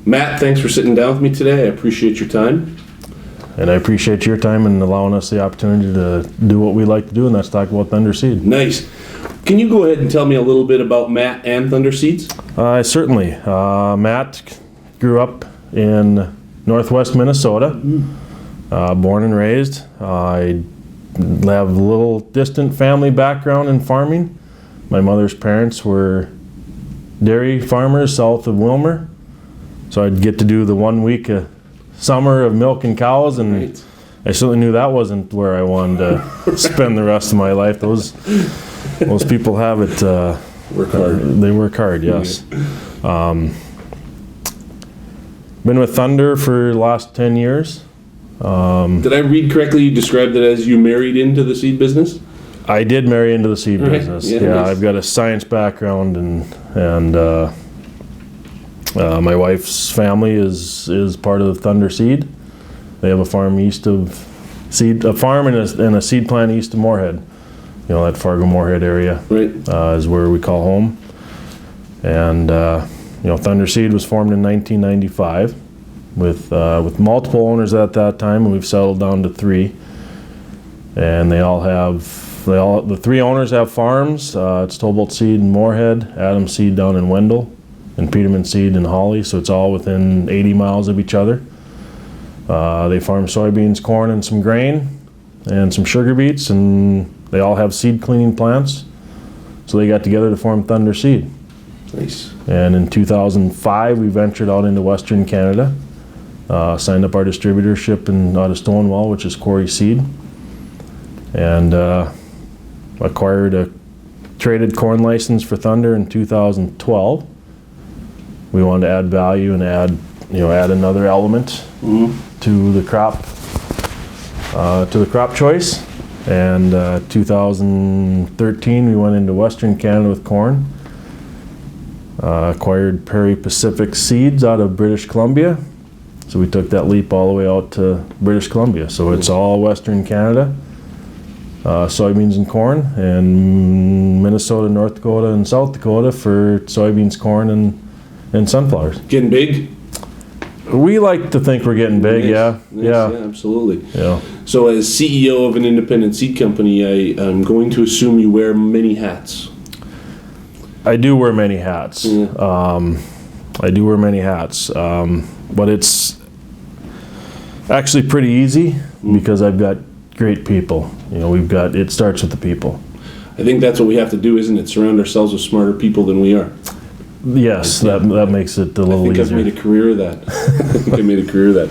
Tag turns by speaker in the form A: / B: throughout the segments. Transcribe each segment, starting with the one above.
A: Matt, thanks for sitting down with me today. I appreciate your time.
B: And I appreciate your time and allowing us the opportunity to do what we like to do, and that's talk about Thunder Seed.
A: Nice. Can you go ahead and tell me a little bit about Matt and Thunder Seeds?
B: Certainly. Matt grew up in northwest Minnesota, born and raised. I have a little distant family background in farming. My mother's parents were dairy farmers south of Wilmer, so I'd get to do the 1 week a summer of milking cows, and
A: Right.
B: I certainly knew that wasn't where I wanted to spend the rest of my life. Those people have it.
A: Work hard.
B: They work hard, yes. Been with Thunder for the last 10 years.
A: Did I read correctly? You described it as you married into the seed business?
B: I did marry into the seed
A: Right.
B: business.
A: Yeah,
B: Yeah,
A: nice.
B: I've got a science background, and my wife's family is part of Thunder Seed. They have a farm east of a farm and a seed plant east of Moorhead. You know, that Fargo-Moorhead area
A: Right.
B: is where we call home. And Thunder Seed was formed in 1995 with multiple owners at that time, and we've settled down to 3. And the 3 owners have farms. It's Tobolt Seed in Moorhead, Adams Seed down in Wendell, and Peterman Seed in Holly. So it's all within 80 miles of each other. They farm soybeans, corn, and some grain, and some sugar beets, and they all have seed cleaning plants. So they got together to form Thunder Seed.
A: Nice.
B: And in 2005, we ventured out into Western Canada, signed up our distributorship out of Stonewall, which is Quarry Seed, and acquired a traded corn license for Thunder in 2012. We wanted to add value and add another element to the crop choice. And 2013, we went into Western Canada with corn. Acquired Prairie Pacific Seeds out of British Columbia. So we took that leap all the way out to British Columbia. So it's all Western Canada, soybeans and corn, and Minnesota, North Dakota, and South Dakota for soybeans, corn, and sunflowers.
A: Getting big?
B: We like to think we're getting big,
A: Nice.
B: yeah.
A: Nice,
B: Yeah.
A: absolutely.
B: Yeah.
A: So as CEO of an independent seed company, I'm going to assume you wear many hats.
B: I do wear many hats.
A: Yeah.
B: But it's actually pretty easy because I've got great people. It starts with the people.
A: I think that's what we have to do, isn't it? Surround ourselves with smarter people than we are.
B: Yes, that makes it a little
A: I think
B: easier.
A: I've made a career of that.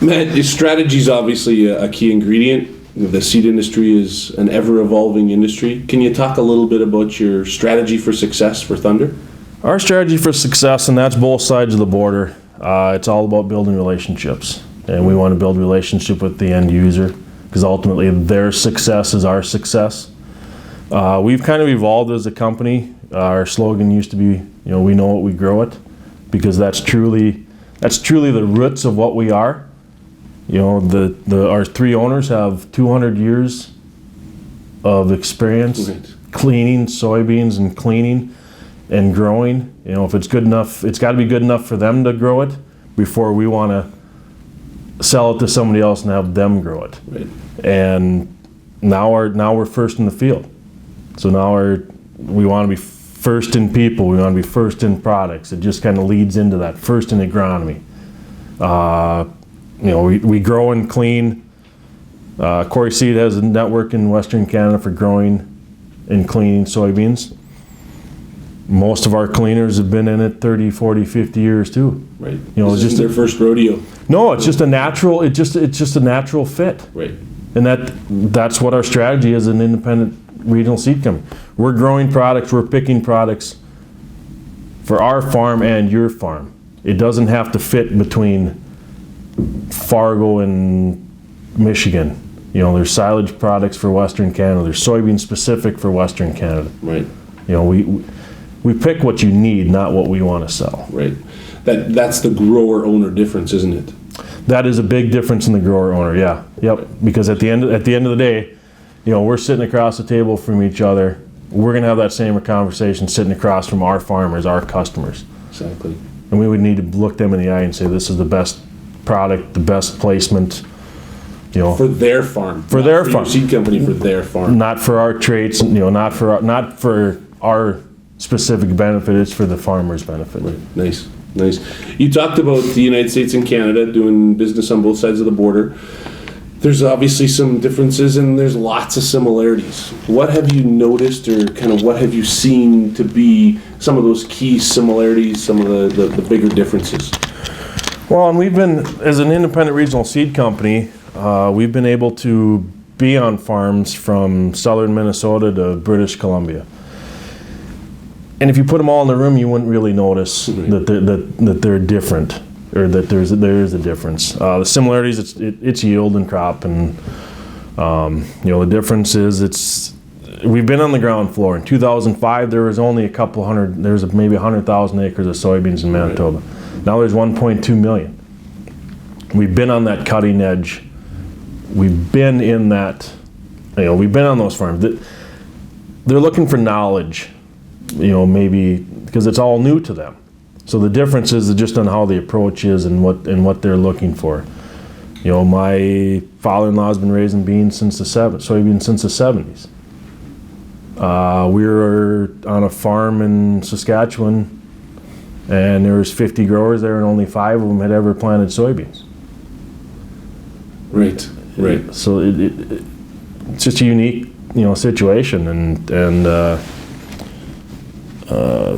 A: Matt, your strategy is obviously a key ingredient. The seed industry is an ever-evolving industry. Can you talk a little bit about your strategy for success for Thunder?
B: Our strategy for success, and that's both sides of the border, it's all about building relationships. And we want to build relationship with the end user because ultimately their success is our success. We've kind of evolved as a company. Our slogan used to be, we know what we grow it, because that's truly the roots of what we are. Our 3 owners have 200 years of experience
A: Right.
B: cleaning soybeans and cleaning and growing. If it's good enough, it's got to be good enough for them to grow it before we want to sell it to somebody else and have them grow it.
A: Right.
B: And now we're first in the field. So we want to be first in people. We want to be first in products. It just kind of leads into that. First in agronomy. We grow and clean. Quarry Seed has a network in Western Canada for growing and cleaning soybeans. Most of our cleaners have been in it 30, 40, 50 years too.
A: Right.
B: It's
A: This
B: just
A: isn't their first rodeo.
B: No, it's just a natural. It's just a natural fit.
A: Right.
B: And that's what our strategy is, an independent regional seed company. We're growing products, we're picking products for our farm and your farm. It doesn't have to fit between Fargo and Michigan. There's silage products for Western Canada. There's soybean specific for Western Canada.
A: Right.
B: We pick what you need, not what we want to sell.
A: Right. That's the grower-owner difference, isn't it?
B: That is a big difference in the grower-owner, yeah. Yep. Because at the end of the day, we're sitting across the table from each other. We're going to have that same conversation sitting across from our farmers, our customers.
A: Exactly.
B: and we would need to look them in the eye and say, this is the best product, the best placement,
A: for their farm.
B: For their farm.
A: Your seed company, for their farm.
B: Not for our traits, not for our specific benefit, it's for the farmer's benefit.
A: Right. Nice. You talked about the United States and Canada, doing business on both sides of the border. There's obviously some differences and there's lots of similarities. What have you noticed, or kind of what have you seen to be some of those key similarities, some of the bigger differences?
B: Well, and we've been, as an independent regional seed company, we've been able to be on farms from southern Minnesota to British Columbia. And if you put them all in the room, you wouldn't really notice that they're different, or that there is a difference. The similarities, it's yield and crop, and the difference is we've been on the ground floor. In 2005, there was only maybe 100,000 acres of soybeans in Manitoba. Right. Now there's 1.2 million. We've been on that cutting edge. We've been in that, we've been on those farms. They're looking for knowledge, maybe because it's all new to them. So the difference is just on how the approach is and what they're looking for. My father-in-law's been raising soybeans since the 70s. We were on a farm in Saskatchewan, and there was 50 growers there, and only 5 of them had ever planted soybeans.
A: Right.
B: So it's just a unique, situation, and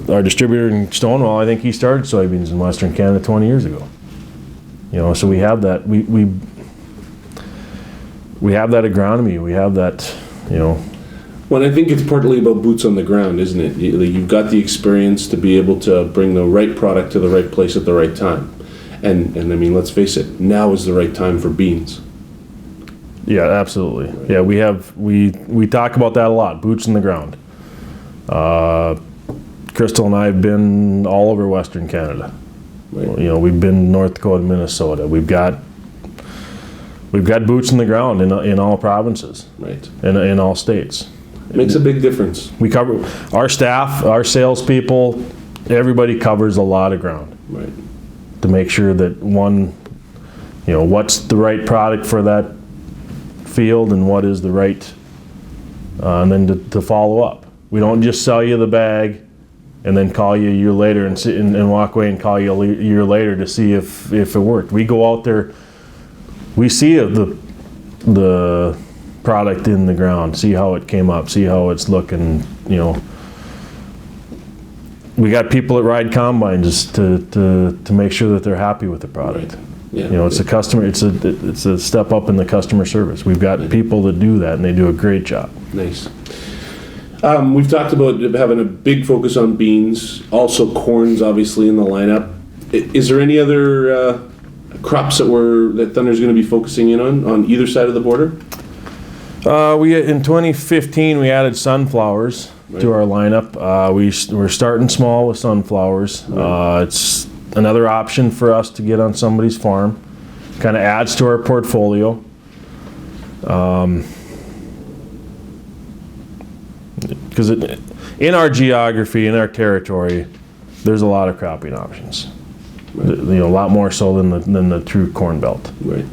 B: our distributor in Stonewall, I think he started soybeans in Western Canada 20 years ago. So we have that. We have that agronomy. We have that.
A: Well, I think it's partly about boots on the ground, isn't it? You've got the experience to be able to bring the right product to the right place at the right time, and I mean, let's face it. Now is the right time for beans.
B: Yeah, absolutely. Right. Yeah, we talk about that a lot. Boots on the ground. Crystal and I have been all over Western Canada. Right. We've been North Dakota, Minnesota. We've got boots on the ground in all provinces. Right. In all states.
A: It makes a big difference.
B: We cover our staff, our salespeople. Everybody covers a lot of ground.
A: Right.
B: To make sure that what's the right product for that field, and what is the right, and then to follow up. We don't just sell you the bag and then call you a year later and walk away and call you a year later to see if it worked. We go out there, we see the product in the ground, see how it came up, see how it's looking. We got people that ride combines just to make sure that they're happy with the product. Right. Yeah. It's a customer. It's a step up in the customer service. We've got people that do that, and they do a great job.
A: Nice. We've talked about having a big focus on beans, also corn's obviously in the lineup. Is there any other crops that Thunder's going to be focusing in on either side of the border?
B: In 2015 we added sunflowers to our lineup. We're starting small with sunflowers. Right. It's another option for us to get on somebody's farm. Kind of adds to our portfolio. Because in our geography, in our territory, there's a lot of cropping options. Right. A lot more so than the true corn belt.
A: Right.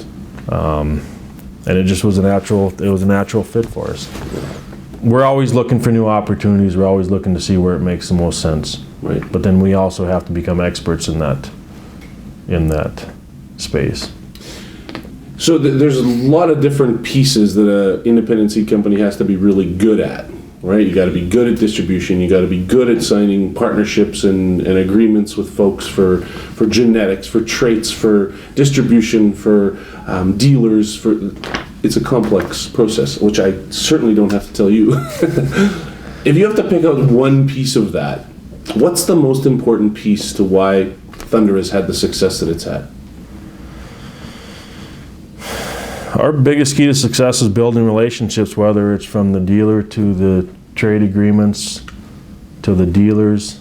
B: And it just was a natural fit for us. We're always looking for new opportunities. We're always looking to see where it makes the most sense.
A: Right.
B: But then we also have to become experts in that space.
A: So there's a lot of different pieces that an independent seed company has to be really good at, right? You got to be good at distribution. You got to be good at signing partnerships and agreements with folks for genetics, for traits, for distribution, for dealers. It's a complex process, which I certainly don't have to tell you. If you have to pick out one piece of that, what's the most important piece to why Thunder has had the success that it's had?
B: Our biggest key to success is building relationships, whether it's from the dealer to the trade agreements to the dealers.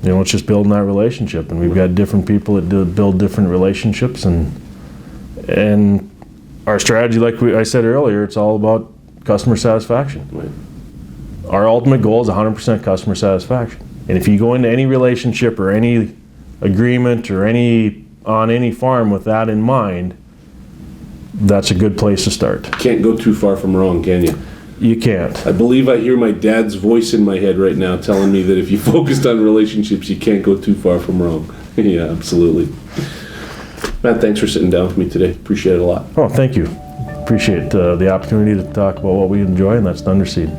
B: It's just building that relationship, and we've got different people that build different relationships, and our strategy, like I said earlier, it's all about customer satisfaction. Right. Our ultimate goal is 100% customer satisfaction. And if you go into any relationship or any agreement or on any farm with that in mind, that's a good place to start.
A: Can't go too far from wrong, can you?
B: You can't.
A: I believe I hear my dad's voice in my head right now telling me that if you focused on relationships, you can't go too far from wrong. Yeah, absolutely. Matt, thanks for sitting down with me today. Appreciate it a lot.
B: Oh, thank you. Appreciate the opportunity to talk about what we enjoy, and that's Thunder Seed.